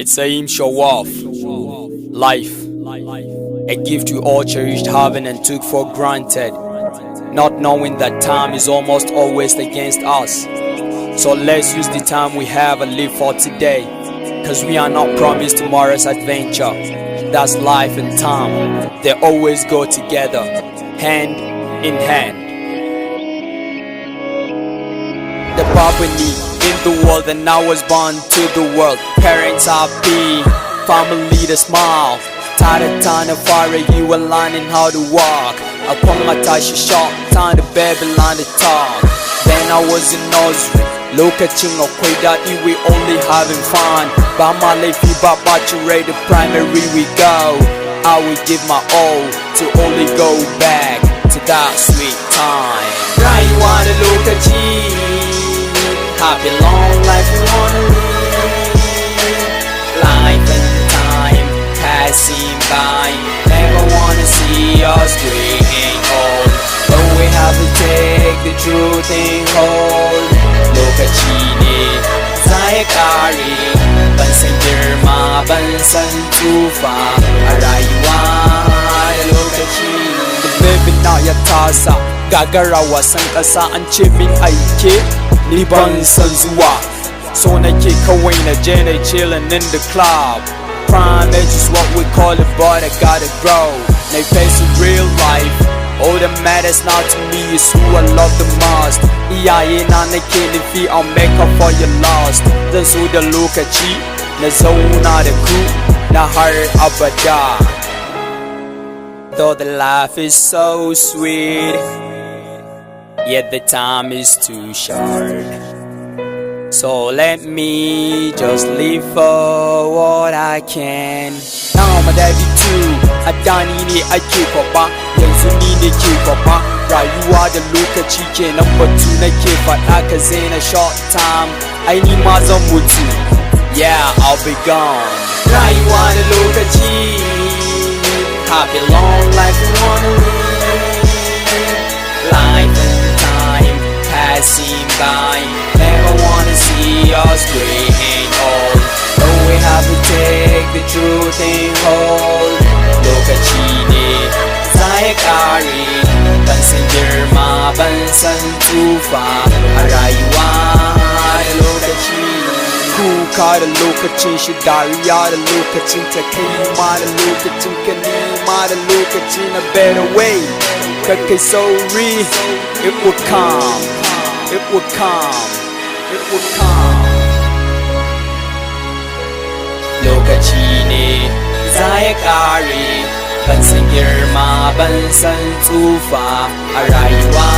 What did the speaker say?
It's a hymn show off life, a gift we all cherished having and took for granted, not knowing that time is almost always against us. So let's use the time we have and live for today, cause we are not promised tomorrow's adventure. That's life and time, they always go together, hand in hand. The property in the world, and I was born to the world. Parents happy, family to smile. Taratana fire, you were learning how to walk. Upon my touch shot, time to Babylon to talk. Then I was in nursery, lokacin akwai daɗi, we only having fun. Ba ma laifi ba ɓacin rai, the primary we go. I will give my all to only go back to that sweet time. Rayuwa da lokaci, happy long life we wanna live. Life and time passing by, never wanna see us growing old. But we have to take the truth in hold. Lokaci ne za ya ƙare, ban san girma ban san tsufa a rayuwa da lokaci. The baby na ya tasa, gagara wasan ƙasa an ce min aike. Ni ban san zuwa, so nake kawai na je na chillin' in the club. Prime age is what we call it, but I gotta grow. Na face real life, all that matters now to me is who I love the most. Iyaye na nake nufi, I'll make up for your lost. Zan so da lokaci, na zauna da ku na har abada. Though the life is so sweet, yet the time is too short. So let me just live for what I can. Now my daddy too, adani ne ake kwaba, yanzu ni ne ke kwaba. Rayuwa da lokaci kenan batu nake faɗa, cause in a short time ai ni ma zan mutu. Yeah, I'll be gone. Rayuwa da lokaci, happy long life we wanna live. Life and time passing by, never wanna see us growing old. But we have to take the truth in hold. Lokaci ne za ya ƙare, ban san girma ban san tsufa a rayuwa da lokaci. Kuka da lokacin shi, dariya da lokacin ta, kai ma da lokacin ka, nema da lokacin a better way. Kakai sauri, it will come, it will come, it will come. Lokaci ne za ya ƙare, ban san girma ban san tsufa a rayuwa